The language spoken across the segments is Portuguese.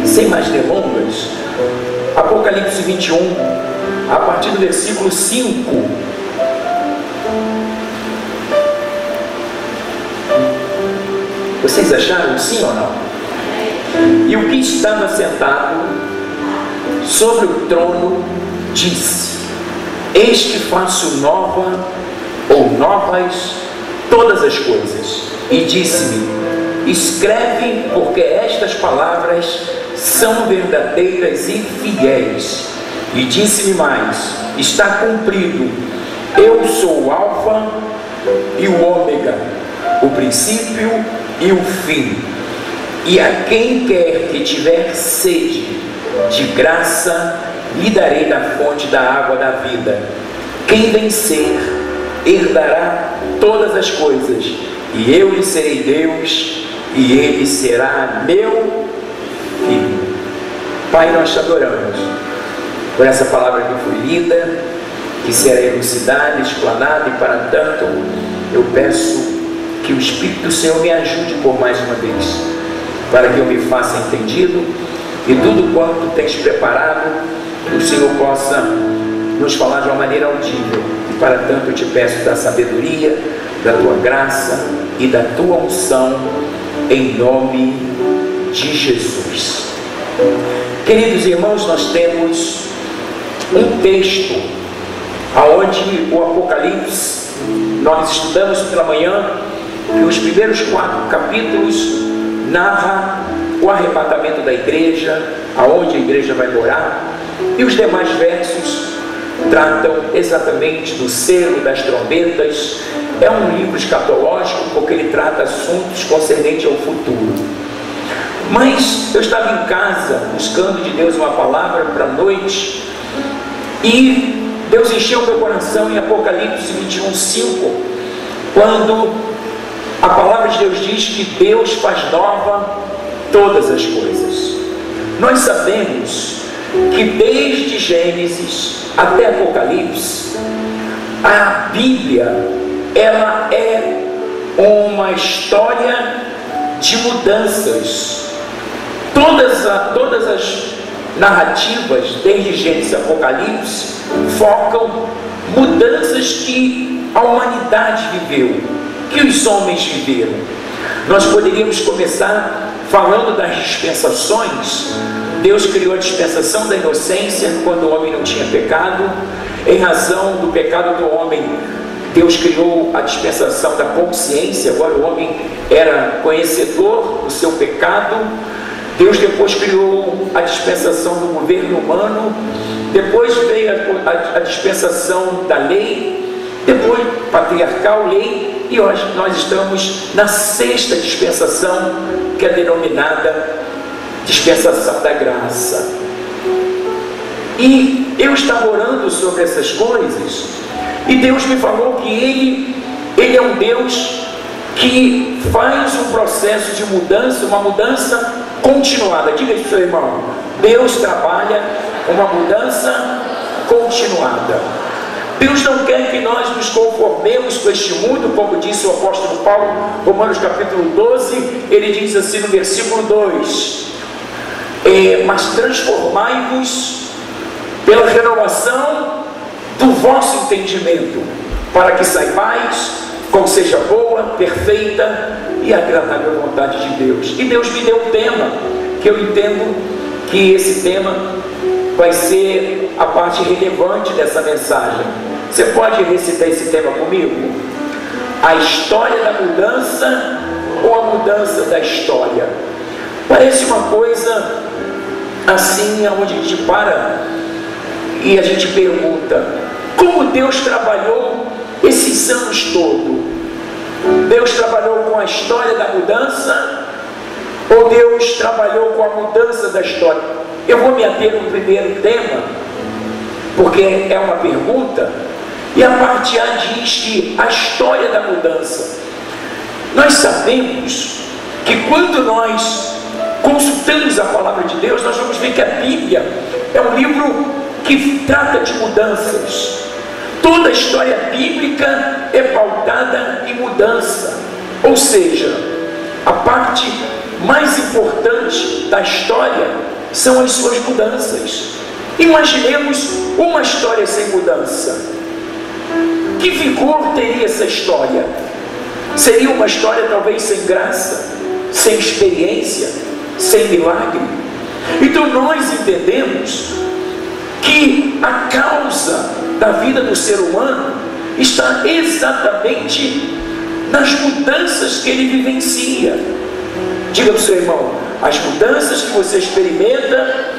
sem mais delongas, Apocalipse 21, a partir do versículo 5. Vocês acharam sim ou não? E o que estava sentado sobre o trono disse: eis que faço nova ou novas todas as coisas. E disse-me: escreve, porque estas palavras são verdadeiras e fiéis. E disse-me mais: está cumprido. Eu sou o Alfa e o Ômega, o princípio e o fim. E a quem quer que tiver sede, de graça lhe darei da fonte da água da vida. Quem vencer herdará todas as coisas, e eu lhe serei Deus, e ele será meu filho. Pai, nós te adoramos por essa palavra que foi lida, que será elucidada, explanada, e para tanto eu peço que o Espírito do Senhor me ajude por mais uma vez, para que eu me faça entendido, e tudo quanto tens preparado, o Senhor possa nos falar de uma maneira audível. E para tanto eu te peço da sabedoria, da tua graça e da tua unção, em nome de Jesus. Queridos irmãos, nós temos um texto aonde o Apocalipse, nós estudamos pela manhã, que os primeiros 4 capítulos narra o arrebatamento da igreja, aonde a igreja vai morar, e os demais versos tratam exatamente do selo, das trombetas. É um livro escatológico, porque ele trata assuntos concernentes ao futuro. Mas eu estava em casa buscando de Deus uma palavra para a noite, e Deus encheu meu coração em Apocalipse 21, 5, quando a palavra de Deus diz que Deus faz nova todas as coisas. Nós sabemos que desde Gênesis até Apocalipse, a Bíblia, ela é uma história de mudanças. Todas as narrativas, desde Gênesis a Apocalipse, focam mudanças que a humanidade viveu, que os homens viveram. Nós poderíamos começar falando das dispensações. Deus criou a dispensação da inocência, quando o homem não tinha pecado. Em razão do pecado do homem, Deus criou a dispensação da consciência. Agora o homem era conhecedor do seu pecado. Deus depois criou a dispensação do governo humano. Depois veio a dispensação da lei. Depois patriarcal, lei. E hoje nós estamos na 6ª dispensação, que é denominada dispensação da graça. E eu estava orando sobre essas coisas, e Deus me falou que Ele é um Deus que faz um processo de mudança, uma mudança continuada. Diga isso para o seu irmão: Deus trabalha uma mudança continuada. Deus não quer que nós nos conformemos com este mundo, como disse o apóstolo Paulo, Romanos capítulo 12, ele diz assim no versículo 2: mas transformai-vos pela renovação do vosso entendimento, para que saibais qual seja boa, perfeita e agradável vontade de Deus. E Deus me deu um tema, que eu entendo que esse tema vai ser a parte relevante dessa mensagem. Você pode recitar esse tema comigo? A história da mudança ou a mudança da história? Parece uma coisa assim, onde a gente para e a gente pergunta: como Deus trabalhou esses anos todos? Deus trabalhou com a história da mudança, ou Deus trabalhou com a mudança da história? Eu vou me ater no primeiro tema, porque é uma pergunta, e a parte A diz que a história da mudança. Nós sabemos que quando nós consultamos a palavra de Deus, nós vamos ver que a Bíblia é um livro que trata de mudanças. Toda a história bíblica é pautada em mudança, ou seja, a parte mais importante da história são as suas mudanças. Imaginemos uma história sem mudança. Que vigor teria essa história? Seria uma história talvez sem graça, sem experiência, sem milagre. Então nós entendemos que a causa da vida do ser humano está exatamente nas mudanças que ele vivencia. Diga para o seu irmão: as mudanças que você experimenta,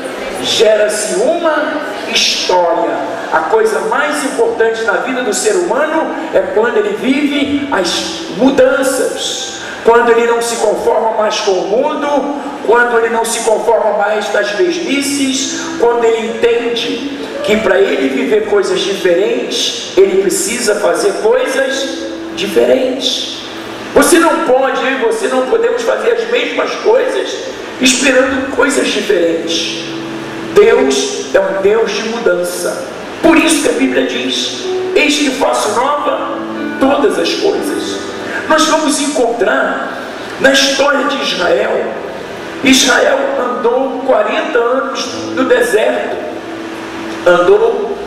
gera-se uma história. A coisa mais importante na vida do ser humano é quando ele vive as mudanças, quando ele não se conforma mais com o mundo, quando ele não se conforma mais das mesmices, quando ele entende que para ele viver coisas diferentes, ele precisa fazer coisas diferentes. Você não pode, eu e você não podemos fazer as mesmas coisas esperando coisas diferentes. Deus é um Deus de mudança. Por isso que a Bíblia diz: eis que faço nova todas as coisas. Nós vamos encontrar na história de Israel. Israel andou 40 anos no deserto. Andou,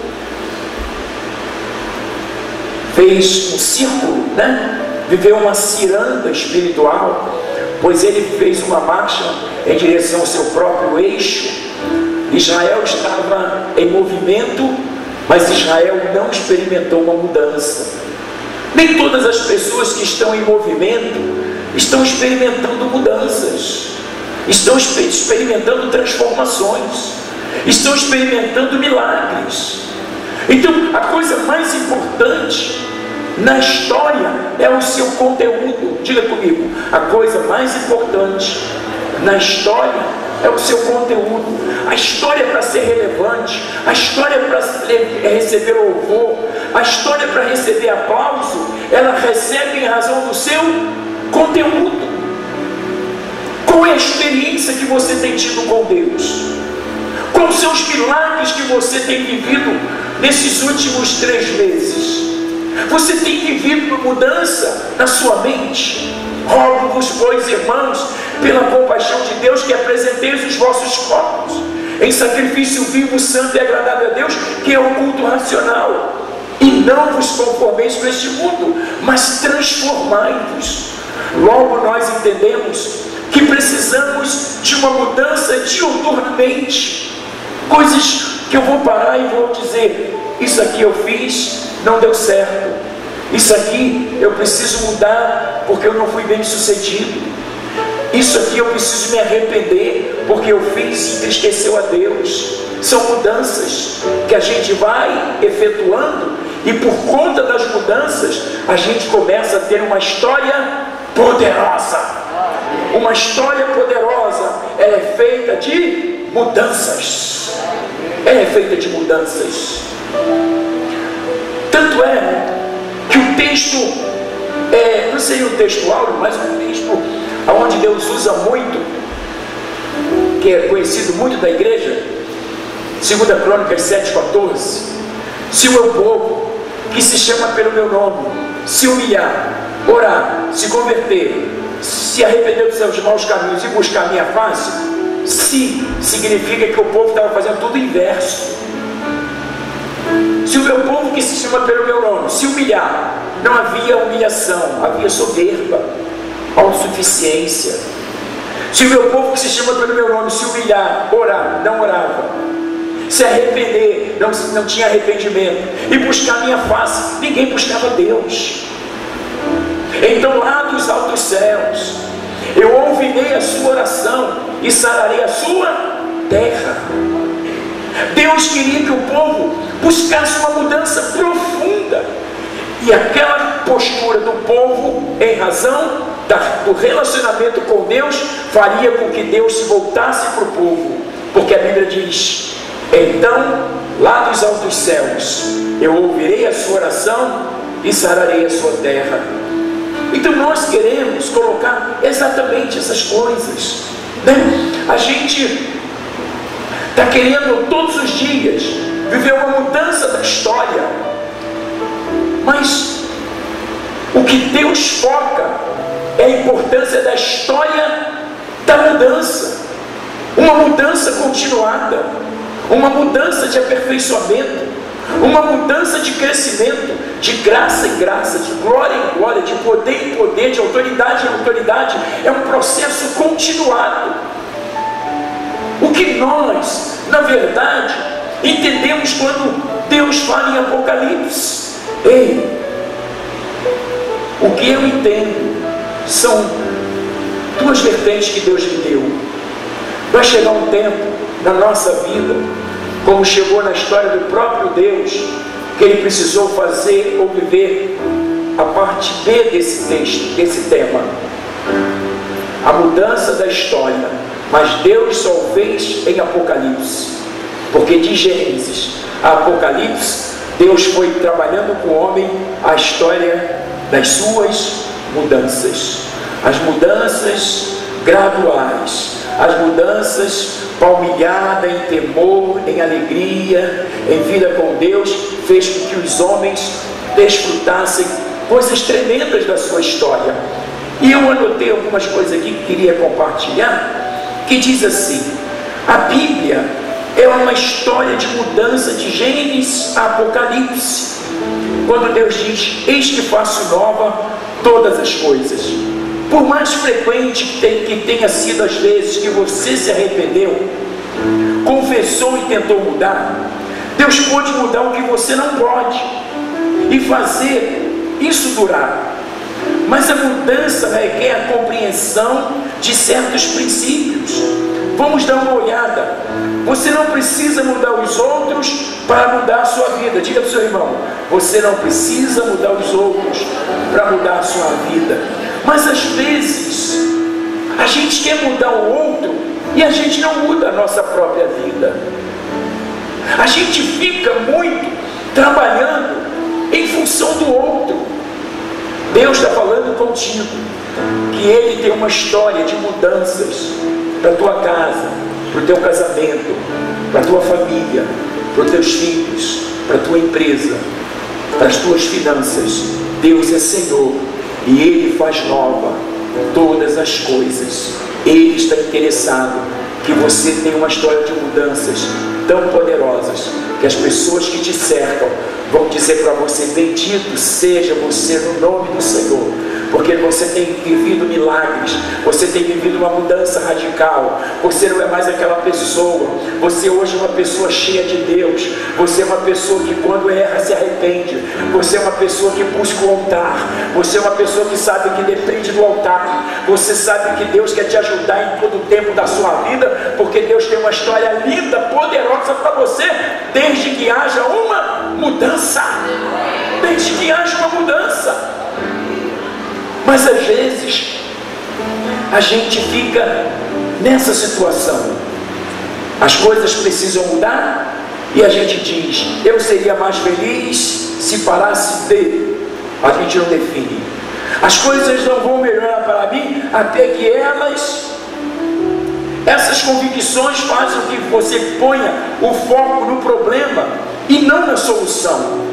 fez um círculo, viveu uma ciranda espiritual, pois ele fez uma marcha em direção ao seu próprio eixo. Israel estava em movimento, mas Israel não experimentou uma mudança. Nem todas as pessoas que estão em movimento estão experimentando mudanças, estão experimentando transformações, estão experimentando milagres. Então a coisa mais importante na história é o seu conteúdo. Diga comigo: a coisa mais importante na história é o seu conteúdo. A história para ser relevante, a história para receber louvor, a história para receber aplauso, ela recebe em razão do seu conteúdo. Qual é a experiência que você tem tido com Deus? Quais são os milagres que você tem vivido nesses últimos 3 meses? Você tem vivido mudança na sua mente? Rogo-vos, pois, irmãos, pela compaixão de Deus, que apresenteis os vossos corpos em sacrifício vivo, santo e agradável a Deus, que é o culto racional. E não vos conformeis com este mundo, mas transformai-vos. Logo nós entendemos que precisamos de uma mudança diuturnamente. Coisas que eu vou parar e vou dizer: isso aqui eu fiz, não deu certo. Isso aqui eu preciso mudar porque eu não fui bem sucedido. Isso aqui eu preciso me arrepender porque eu fiz e entristeceu a Deus. São mudanças que a gente vai efetuando, e por conta das mudanças a gente começa a ter uma história poderosa. Uma história poderosa, ela é feita de mudanças. Ela é feita de mudanças. Tanto é que o texto, não seria um texto áureo, mas um texto onde Deus usa muito, que é conhecido muito da igreja, 2 Crônicas 7,14: se o meu povo, que se chama pelo meu nome, se humilhar, orar, se converter, se arrepender dos seus maus caminhos e buscar a minha face, se significa que o povo estava fazendo tudo inverso. Se o meu povo, que se chama pelo meu nome, se humilhar, não havia humilhação, havia soberba, autossuficiência. Se o meu povo, que se chama pelo meu nome, se humilhar, orar, não orava, se arrepender, não tinha arrependimento, e buscar a minha face, ninguém buscava Deus. Então lá dos altos céus eu ouvirei a sua oração e sararei a sua terra. Deus queria que o povo buscasse uma mudança profunda, e aquela postura do povo, em razão do relacionamento com Deus, faria com que Deus se voltasse para o povo, porque a Bíblia diz: então lá dos altos céus eu ouvirei a sua oração e sararei a sua terra. Então nós queremos colocar exatamente essas coisas, A gente está querendo todos os dias viver uma mudança da história, mas o que Deus foca é a importância da história da mudança. uma mudança continuada, uma mudança de aperfeiçoamento, uma mudança de crescimento, de graça em graça, de glória em glória, de poder em poder, de autoridade em autoridade. É um processo continuado. O que nós, na verdade, entendemos quando Deus fala em Apocalipse? Ei, o que eu entendo são duas vertentes que Deus me deu. Vai chegar um tempo na nossa vida, como chegou na história do próprio Deus, que Ele precisou fazer ou viver a parte B desse texto, desse tema, a mudança da história. Mas Deus só o fez em Apocalipse, porque de Gênesis a Apocalipse, Deus foi trabalhando com o homem a história das suas mudanças, as mudanças graduais, as mudanças palmilhada em temor, em alegria, em vida com Deus, fez com que os homens desfrutassem coisas tremendas da sua história. E eu anotei algumas coisas aqui que queria compartilhar, que diz assim: a Bíblia é uma história de mudança de Gênesis a Apocalipse, quando Deus diz: eis que faço nova todas as coisas. Por mais frequente que tenha sido as vezes que você se arrependeu, confessou e tentou mudar, Deus pode mudar o que você não pode e fazer isso durar. Mas a mudança requer a compreensão de certos princípios. Vamos dar uma olhada. Você não precisa mudar os outros para mudar a sua vida. Diga para o seu irmão: você não precisa mudar os outros para mudar a sua vida. Mas às vezes a gente quer mudar o outro e a gente não muda a nossa própria vida. A gente fica muito trabalhando em função do outro. Deus está falando contigo que Ele tem uma história de mudanças para a tua casa, para o teu casamento, para a tua família, para os teus filhos, para a tua empresa, para as tuas finanças. Deus é Senhor e Ele faz nova todas as coisas. Ele está interessado que você tenha uma história de mudanças tão poderosas que as pessoas que te cercam vão dizer para você: bendito seja você no nome do Senhor, porque você tem vivido milagres, você tem vivido uma mudança radical. Você não é mais aquela pessoa, você hoje é uma pessoa cheia de Deus. Você é uma pessoa que quando erra se arrepende. Você é uma pessoa que busca o altar. Você é uma pessoa que sabe que depende do altar. Você sabe que Deus quer te ajudar em todo o tempo da sua vida, porque Deus tem uma história linda, poderosa para você, desde que haja uma mudança. Desde que haja uma mudança. Mas às vezes a gente fica nessa situação. As coisas precisam mudar e a gente diz: eu seria mais feliz se parasse de. A gente não define. As coisas não vão melhorar para mim até que essas convicções fazem que você ponha o foco no problema e não na solução.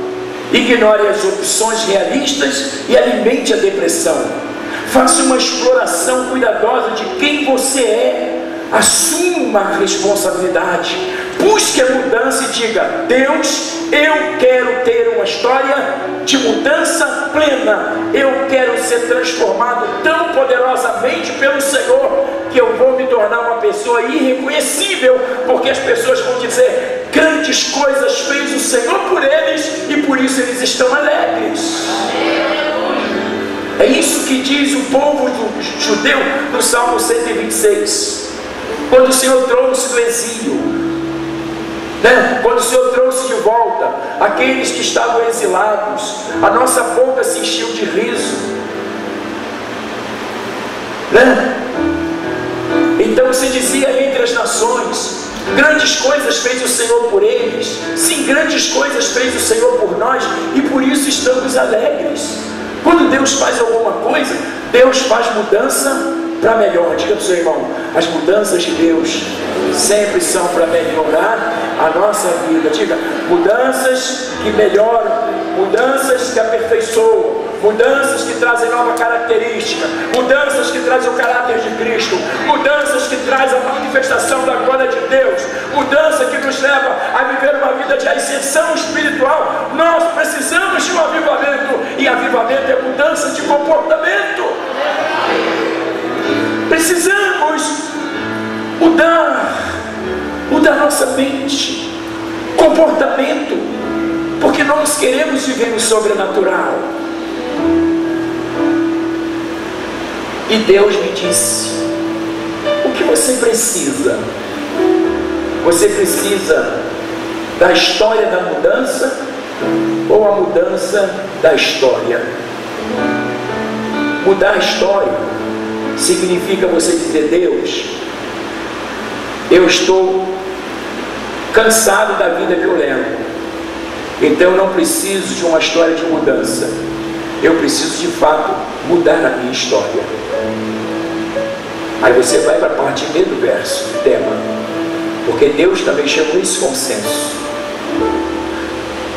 Ignore as opções realistas e alimente a depressão. Faça uma exploração cuidadosa de quem você é. Assuma a responsabilidade. Busque a mudança e diga: Deus, eu quero ter uma história de mudança plena. Eu quero ser transformado tão poderosamente pelo Senhor que eu vou me tornar uma pessoa irreconhecível, porque as pessoas vão dizer: grandes coisas fez o Senhor por eles e por isso eles estão alegres. É isso que diz o povo judeu no Salmo 126. Quando o Senhor trouxe do exílio, quando o Senhor trouxe de volta aqueles que estavam exilados, a nossa boca se encheu de riso, Então se dizia entre as nações: grandes coisas fez o Senhor por eles. Sim, grandes coisas fez o Senhor por nós e por isso estamos alegres. Quando Deus faz alguma coisa, Deus faz mudança para melhor. Diga para o seu irmão: as mudanças de Deus sempre são para melhorar a nossa vida. Diga: mudanças que melhoram, mudanças que aperfeiçoam, mudanças que trazem nova característica, mudanças que trazem o caráter de Cristo, mudanças que trazem a manifestação da glória de Deus, mudança que nos leva a viver uma vida de ascensão espiritual. Nós precisamos de um avivamento, e avivamento é mudança de comportamento. Precisamos mudar nossa mente, comportamento, porque nós queremos viver o sobrenatural. E Deus me disse: o que você precisa? Você precisa da história da mudança ou a mudança da história? Mudar a história significa você dizer: Deus, eu estou cansado da vida que eu levo, então eu não preciso de uma história de mudança, eu preciso de fato mudar a minha história. Aí você vai para a parte B do verso, do tema, porque Deus também chamou isso consenso.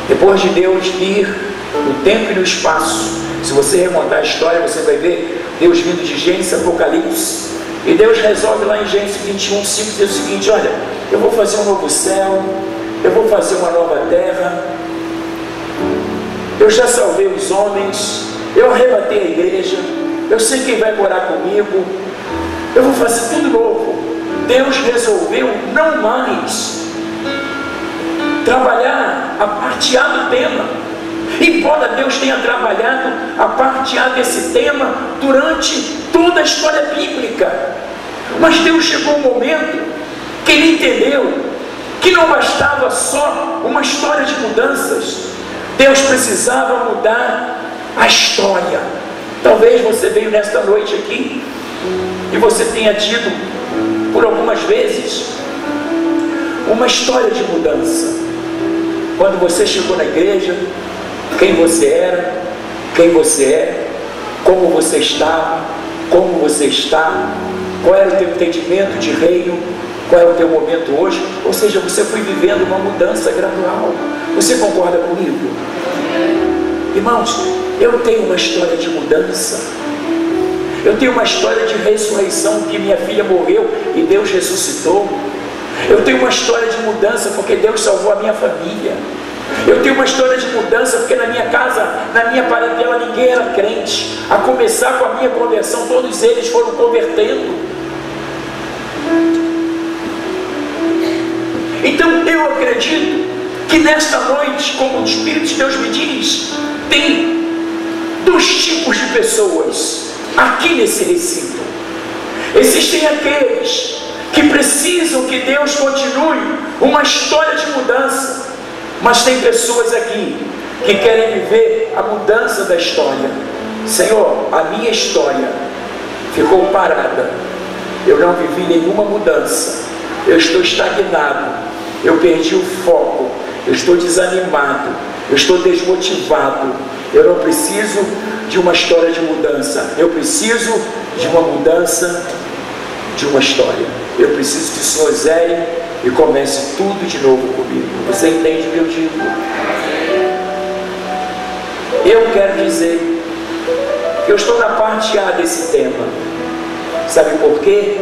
Depois de Deus vir no tempo e no espaço, se você remontar a história, você vai ver Deus vindo de Gênesis, Apocalipse, e Deus resolve lá em Gênesis 21, 5, dizer o seguinte: olha, eu vou fazer um novo céu, eu vou fazer uma nova terra, eu já salvei os homens, eu arrebatei a igreja, eu sei quem vai morar comigo, eu vou fazer tudo novo. Deus resolveu não mais trabalhar a parte A do tema, embora Deus tenha trabalhado a parte A desse tema durante toda a história bíblica. Mas Deus chegou um momento que Ele entendeu que não bastava só uma história de mudanças, Deus precisava mudar a história. Talvez você veio nesta noite aqui e você tenha tido por algumas vezes uma história de mudança. Quando você chegou na igreja, quem você era, quem você é, como você estava, como você está, qual era o teu entendimento de reino, qual é o teu momento hoje. Ou seja, você foi vivendo uma mudança gradual. Você concorda comigo? Irmãos, eu tenho uma história de mudança, eu tenho uma história de ressurreição, que minha filha morreu e Deus ressuscitou. Eu tenho uma história de mudança porque Deus salvou a minha família. Eu tenho uma história de mudança porque na minha casa, na minha parentela, ninguém era crente. A começar com a minha conversão, todos eles foram convertendo. Então eu acredito que nesta noite, como o Espírito de Deus me diz, tem dois tipos de pessoas aqui nesse recinto. Existem aqueles que precisam que Deus continue uma história de mudança, mas tem pessoas aqui que querem viver a mudança da história. Senhor, a minha história ficou parada, eu não vivi nenhuma mudança, eu estou estagnado, eu perdi o foco, eu estou desanimado, eu estou desmotivado. Eu não preciso de uma história de mudança, eu preciso de uma mudança de uma história. Eu preciso que o Senhor zere e comece tudo de novo comigo. Você entende o que eu digo? Eu quero dizer que eu estou na parte A desse tema. Sabe por quê?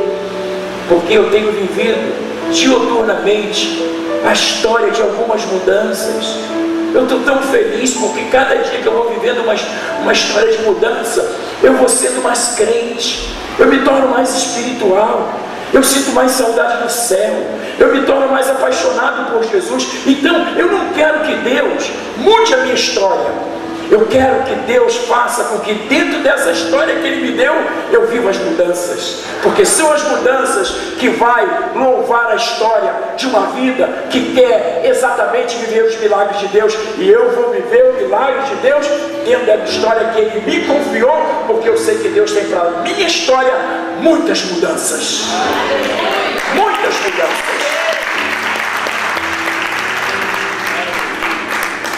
Porque eu tenho vivido diuturnamente a história de algumas mudanças. Eu estou tão feliz porque cada dia que eu vou vivendo uma história de mudança, eu vou sendo mais crente, eu me torno mais espiritual, eu sinto mais saudade do céu, eu me torno mais apaixonado por Jesus. Então eu não quero que Deus mude a minha história, eu quero que Deus faça com que dentro dessa história que Ele me deu, eu viva as mudanças, porque são as mudanças que vai louvar a história de uma vida que quer exatamente viver os milagres de Deus. E eu vou viver o milagre de Deus dentro da história que Ele me confiou, porque eu sei que Deus tem para a minha história muitas mudanças. Muitas mudanças.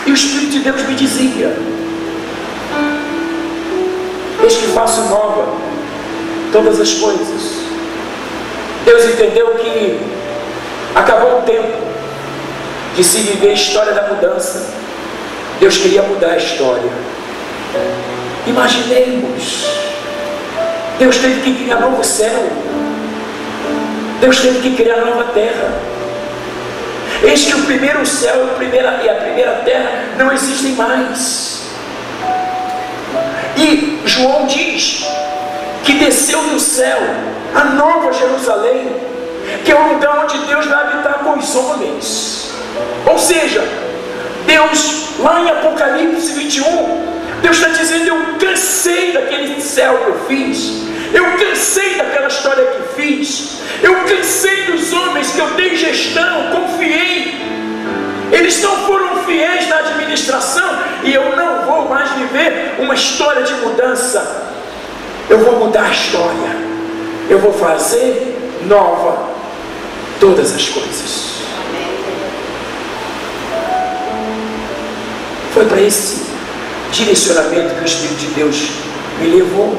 E o Espírito de Deus me dizia: eis que faço nova todas as coisas. Deus entendeu que acabou o tempo de se viver a história da mudança. Deus queria mudar a história. Imaginemos, Deus teve que criar novo céu, Deus teve que criar nova terra. Eis que o primeiro céu e a primeira terra não existem mais. E João diz que desceu do céu a nova Jerusalém, que é o lugar onde Deus vai habitar com os homens. Ou seja, Deus, lá em Apocalipse 21, Deus está dizendo: eu cansei daquele céu que eu fiz, eu cansei daquela história que fiz, eu cansei dos homens que eu dei gestão, confiei. Eles não foram fiéis na administração, e eu não vou mais viver uma história de mudança. Eu vou mudar a história, eu vou fazer nova todas as coisas. Foi para esse direcionamento que o Espírito de Deus me levou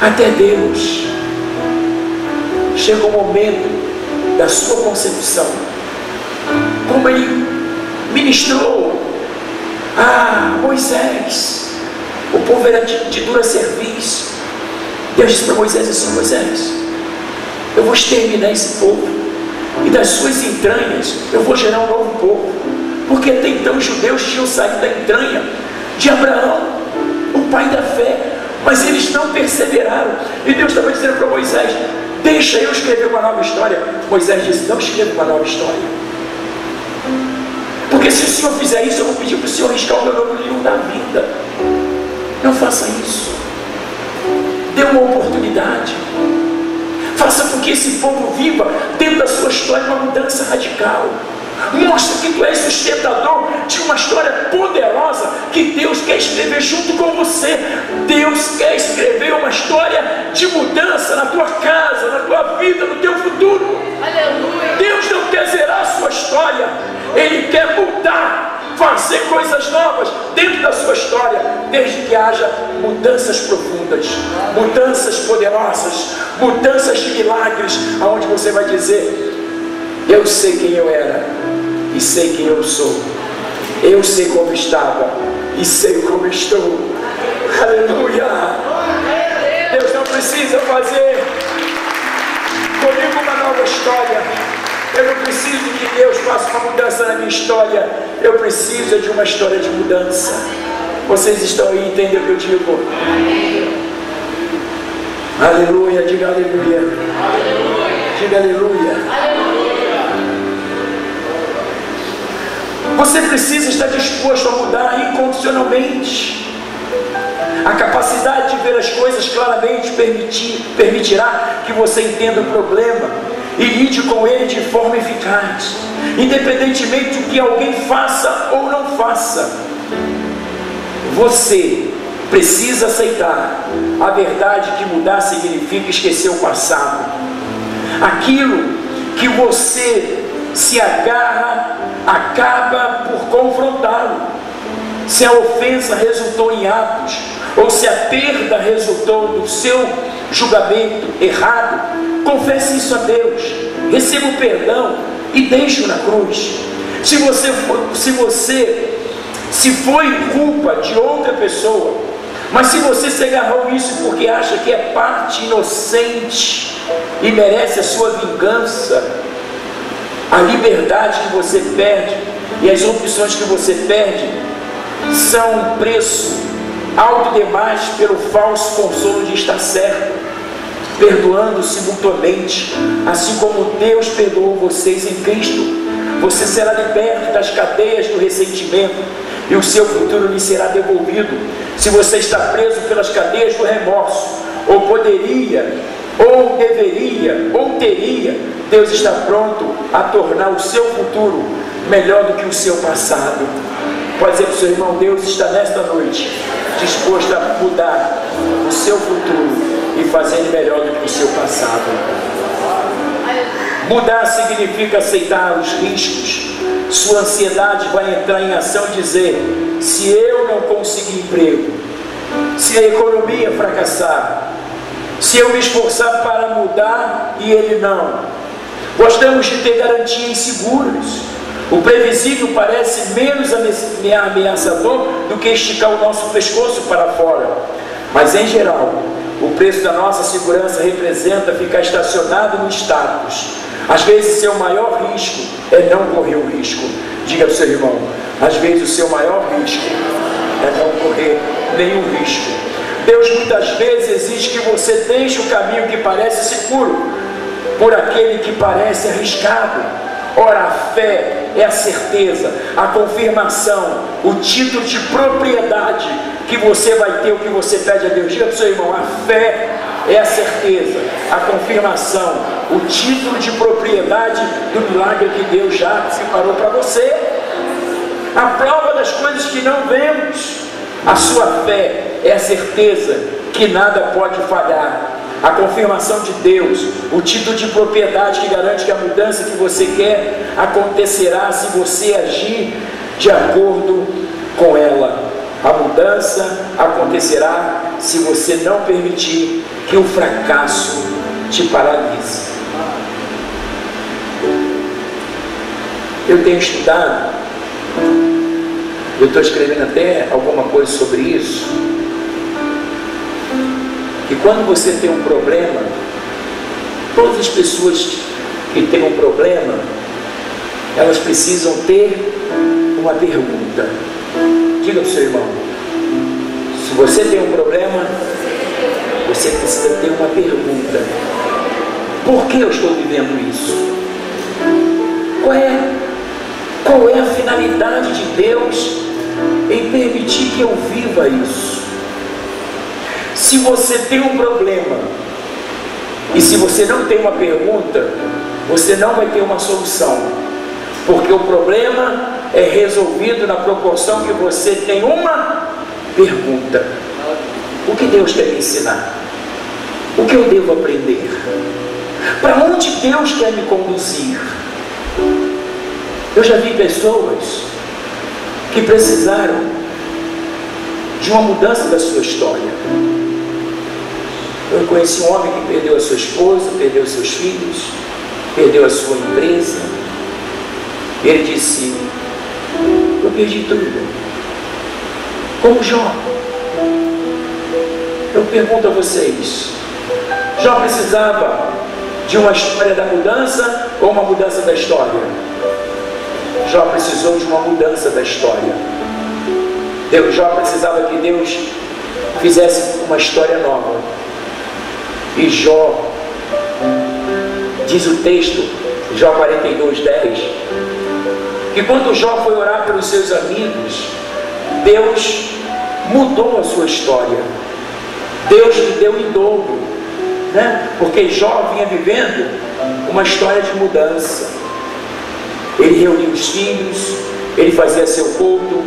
até Deus. Chega o momento da sua concepção, como ele ministrou a Moisés. O povo era de dura serviço. Deus disse para Moisés assim: Moisés, eu vou exterminar esse povo, e das suas entranhas eu vou gerar um novo povo. Porque até então os judeus tinham saído da entranha de Abraão, o pai da fé, mas eles não perseveraram. E Deus estava dizendo para Moisés: deixa eu escrever uma nova história. Moisés disse: não escreva uma nova história, porque se o Senhor fizer isso, eu vou pedir para o Senhor riscar o meu nome no livro da vida. Não faça isso. Dê uma oportunidade. Faça com que esse povo viva dentro da sua história uma mudança radical. Mostra que tu és sustentador de uma história poderosa que Deus quer escrever junto com você. Deus quer escrever uma história de mudança na tua casa, na tua vida, no teu futuro. Aleluia. Deus não quer zerar a sua história, Ele quer mudar, fazer coisas novas dentro da sua história, desde que haja mudanças profundas, mudanças poderosas, mudanças de milagres, aonde você vai dizer: eu sei quem eu era e sei quem eu sou, eu sei como estava e sei como estou. Aleluia. Deus não precisa fazer comigo uma nova história. Eu não preciso que Deus faça uma mudança na minha história, eu preciso de uma história de mudança. Vocês estão aí, entendem o que eu digo? Aleluia, diga aleluia. Diga aleluia. Você precisa estar disposto a mudar incondicionalmente. A capacidade de ver as coisas claramente permitirá que você entenda o problema e lide com ele de forma eficaz, independentemente do que alguém faça ou não faça. Você precisa aceitar a verdade que mudar significa esquecer o passado. Aquilo que você se agarra acaba por confrontá-lo. Se a ofensa resultou em atos, ou se a perda resultou no seu julgamento errado, confesse isso a Deus, receba o perdão e deixe-o na cruz. Se foi culpa de outra pessoa, mas se você se agarrou nisso porque acha que é parte inocente e merece a sua vingança, a liberdade que você perde e as opções que você perde são um preço alto demais pelo falso consolo de estar certo, perdoando-se mutuamente, assim como Deus perdoou vocês em Cristo. Você será liberto das cadeias do ressentimento e o seu futuro lhe será devolvido. Se você está preso pelas cadeias do remorso, ou poderia, ou deveria, ou teria, Deus está pronto a tornar o seu futuro melhor do que o seu passado. Pode dizer para o seu irmão: Deus está nesta noite disposto a mudar o seu futuro e fazer ele melhor do que o seu passado. Mudar significa aceitar os riscos. Sua ansiedade vai entrar em ação e dizer: se eu não conseguir emprego, se a economia fracassar, se eu me esforçar para mudar e ele não. Gostamos de ter garantias seguras. O previsível parece menos ameaçador do que esticar o nosso pescoço para fora. Mas em geral, o preço da nossa segurança representa ficar estacionado no status. Às vezes seu maior risco é não correr o risco. Diga para o seu irmão, às vezes o seu maior risco é não correr nenhum risco. Deus muitas vezes exige que você deixe o caminho que parece seguro por aquele que parece arriscado. Ora, a fé é a certeza, a confirmação, o título de propriedade que você vai ter o que você pede a Deus. Diga para o seu irmão, a fé é a certeza, a confirmação, o título de propriedade do milagre que Deus já separou para você. A prova das coisas que não vemos. A sua fé é a certeza que nada pode falhar. A confirmação de Deus, o título de propriedade que garante que a mudança que você quer acontecerá se você agir de acordo com ela. A mudança acontecerá se você não permitir que o fracasso te paralise. Eu tenho estudado, eu estou escrevendo até alguma coisa sobre isso, que quando você tem um problema, todas as pessoas que têm um problema, elas precisam ter uma pergunta. Diga para o seu irmão, se você tem um problema, você precisa ter uma pergunta: por que eu estou vivendo isso? Qual é a finalidade de Deus em permitir que eu viva isso? Se você tem um problema e se você não tem uma pergunta, você não vai ter uma solução, porque o problema é resolvido na proporção que você tem uma pergunta. O que Deus quer me ensinar? O que eu devo aprender? Para onde Deus quer me conduzir? Eu já vi pessoas que precisaram de uma mudança da sua história. Eu conheci um homem que perdeu a sua esposa, perdeu seus filhos, perdeu a sua empresa. Ele disse: eu perdi tudo, como Jó. Eu pergunto a vocês, Jó precisava de uma história da mudança ou uma mudança da história? Jó precisou de uma mudança da história. Jó precisava que Deus fizesse uma história nova. E Jó, diz o texto, Jó 42:10, que quando Jó foi orar pelos seus amigos, Deus mudou a sua história. Deus lhe deu em dobro, né? Porque Jó vinha vivendo uma história de mudança. Ele reunia os filhos, ele fazia seu culto,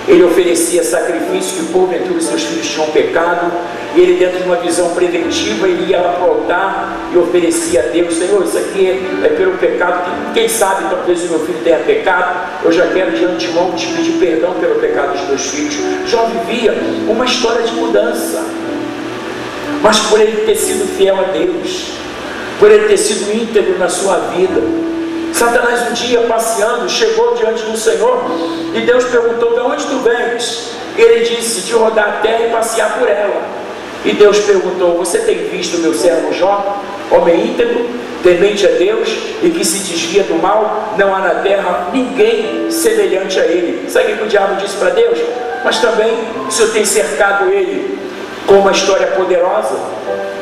ele oferecia sacrifício que porventura os seus filhos tinham pecado, e ele, dentro de uma visão preventiva, ele ia lá para o altar e oferecia a Deus: Senhor, isso aqui é pelo pecado, que quem sabe talvez o meu filho tenha pecado, eu já quero de antemão te pedir perdão pelo pecado dos meus filhos. Jó vivia uma história de mudança, mas por ele ter sido fiel a Deus, por ele ter sido íntegro na sua vida, Satanás um dia passeando chegou diante do Senhor e Deus perguntou: de onde tu vens? Ele disse: de rodar a terra e passear por ela. E Deus perguntou: você tem visto o meu servo Jó, homem íntegro, temente a Deus e que se desvia do mal? Não há na terra ninguém semelhante a ele. Sabe o que o diabo disse para Deus? Mas também o Senhor tem cercado ele com uma história poderosa,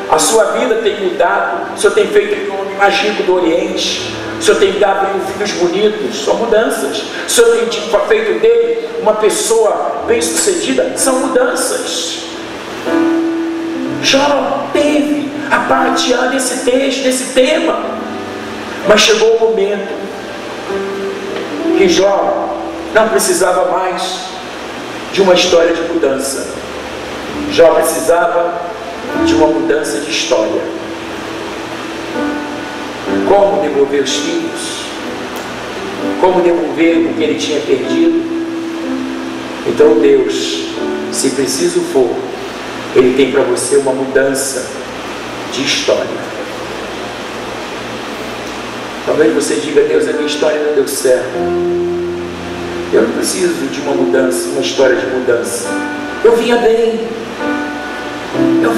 a sua vida tem mudado, o Senhor tem feito ele um homem mais rico do Oriente, o Senhor tem dado ele filhos bonitos, são mudanças. O Senhor tem feito dele uma pessoa bem sucedida, são mudanças. Jó teve a partear desse texto, desse tema, mas chegou o momento que Jó não precisava mais de uma história de mudança. Jó precisava de uma mudança de história. Como devolver os filhos? Como devolver o que ele tinha perdido? Então Deus, se preciso for, Ele tem para você uma mudança de história. Talvez você diga: Deus, a minha história não deu certo. Eu não preciso de uma mudança, uma história de mudança. Eu vinha bem. Eu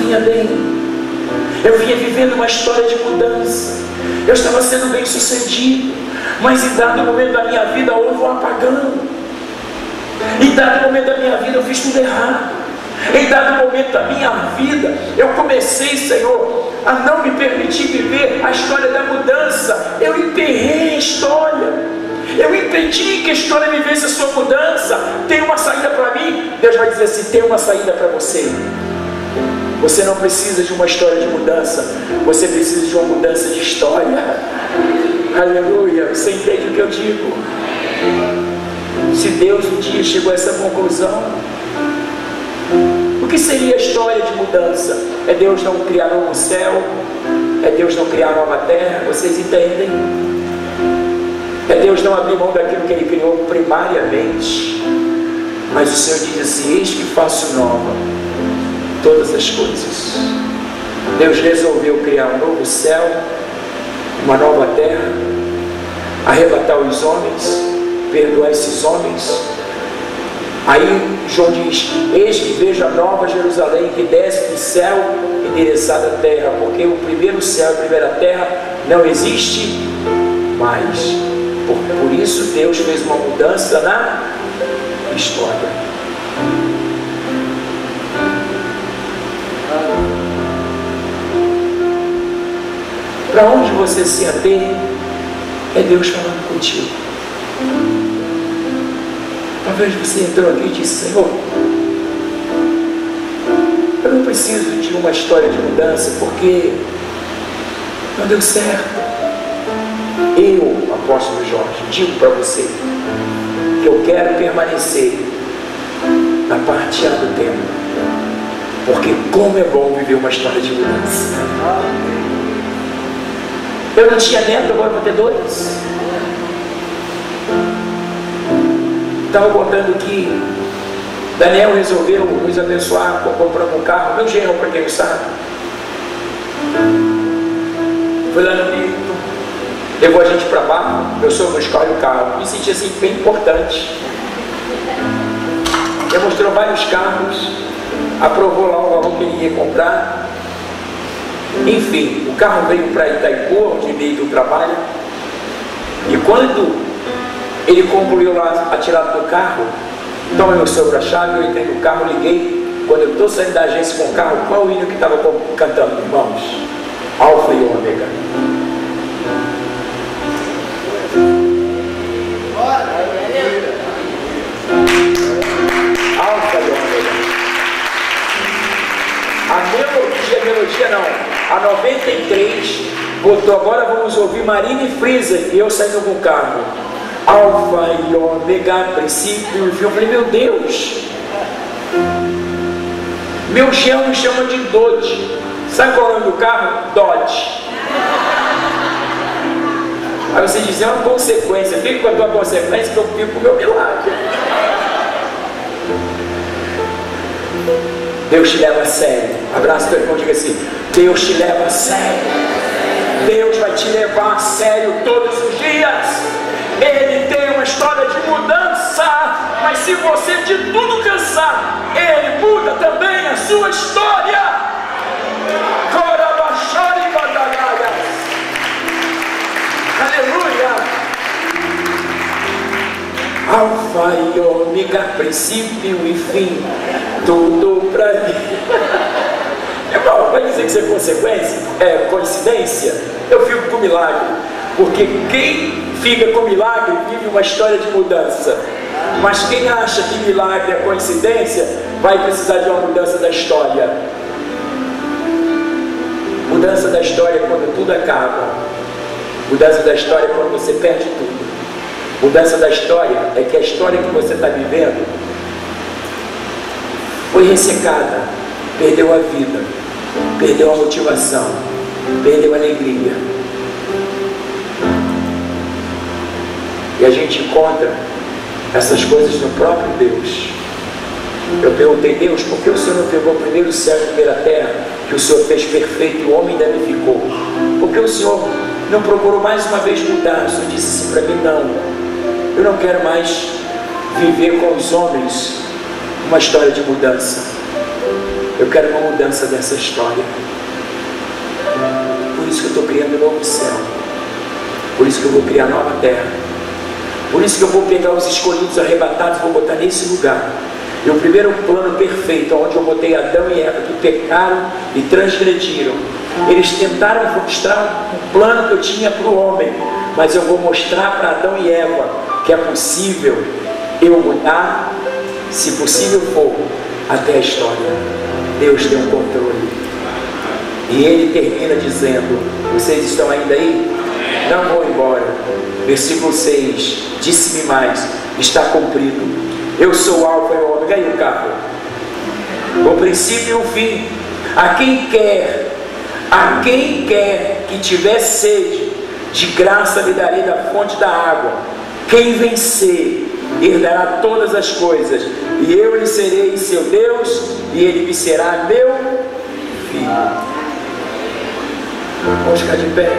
vinha vivendo uma história de mudança. Eu estava sendo bem sucedido, mas em dado momento da minha vida houve um apagão. Em dado momento da minha vida eu fiz tudo errado. Em dado momento da minha vida eu comecei, Senhor, a não me permitir viver a história da mudança. Eu emperrei a história. Eu impedi que a história vivesse a sua mudança. Tem uma saída para mim? Deus vai dizer assim: tem uma saída para você. Você não precisa de uma história de mudança, você precisa de uma mudança de história. Aleluia. Você entende o que eu digo? Se Deus um dia chegou a essa conclusão, o que seria a história de mudança? É Deus não criar novo céu? É Deus não criar nova terra? Vocês entendem? É Deus não abrir mão daquilo que Ele criou primariamente. Mas o Senhor diz assim: eis que faço nova todas as coisas. Deus resolveu criar um novo céu, uma nova terra, arrebatar os homens, perdoar esses homens. Aí João diz: eis que vejo a nova Jerusalém que desce do céu, endereçada à terra, porque o primeiro céu e a primeira terra não existe mais. Por isso Deus fez uma mudança na história. Para onde você se atém, é Deus falando contigo. Talvez você entrou aqui e disse: Senhor, eu não preciso de uma história de mudança, porque não deu certo. Eu, apóstolo Jorge, digo para você que eu quero permanecer na parte A do tempo, porque como é bom viver uma história de mudança. Eu não tinha neto, agora vou ter 2. Estava contando que Daniel resolveu nos abençoar comprando um carro. Meu genro, para quem não sabe, foi lá no Rio, levou a gente para Barra. Meu sogro escolhe o carro. Me senti assim bem importante. Ele mostrou vários carros, aprovou lá o valor que ele ia comprar. Enfim, o carro veio para Itaipu, onde veio do trabalho. E quando ele concluiu lá a tirada do carro, toma meu sogro a chave, eu entrei no carro, liguei. Quando eu estou saindo da agência com o carro, qual o hino que estava cantando, irmãos? Alfa e Ômega. Alfa e Ômega. A melodia não. A 93 botou: agora vamos ouvir Marina e Freeza. E eu saindo com o carro. Alfa e Ômega, princípio e fim. Eu falei: meu Deus, meu genro me chama de Dodge. Sabe qual é o nome do carro? Dodge. Aí você diz: é uma consequência. Fica com a tua consequência, que eu fico com o meu milagre. Deus te leva a sério. Abraça o teu irmão e diga assim: Deus te leva a sério. Deus vai te levar a sério todos os dias. Ele tem uma história de mudança, mas se você de tudo cansar, Ele muda também a sua história. Aleluia. Alfa e Ômega, princípio e fim, tudo para mim. Irmão, vai dizer que isso é consequência? É coincidência? Eu fico com milagre, porque quem fica com milagre vive uma história de mudança. Mas quem acha que milagre é coincidência, vai precisar de uma mudança da história. Mudança da história é quando tudo acaba. Mudança da história é quando você perde tudo. Mudança da história é que a história que você está vivendo foi ressecada, perdeu a vida, perdeu a motivação, perdeu a alegria. E a gente encontra essas coisas no próprio Deus. Eu perguntei: Deus, por que o Senhor não pegou primeiro o céu e a primeira terra, que o Senhor fez perfeito e o homem ainda não ficou? Por que o Senhor não procurou mais uma vez mudar. O Senhor disse assim para mim: não, eu não quero mais viver com os homens uma história de mudança. Eu quero uma mudança dessa história. Por isso que eu estou criando um novo céu. Por isso que eu vou criar nova terra. Por isso que eu vou pegar os escolhidos, arrebatados, e vou botar nesse lugar. E o primeiro plano perfeito, onde eu botei Adão e Eva, que pecaram e transgrediram. Eles tentaram frustrar um plano que eu tinha para o homem, mas eu vou mostrar para Adão e Eva que é possível eu mudar, se possível for, até a história. Deus tem um controle. E ele termina dizendo: vocês estão ainda aí? Não vou embora. Versículo 6: disse-me mais, está cumprido. Eu sou o Alfa e o Ômega. E o carro? O princípio e o fim. A quem quer que tiver sede, de graça lhe darei da fonte da água. Quem vencer herdará todas as coisas, e eu lhe serei seu Deus, e ele me será meu filho. Vamos ficar de pé.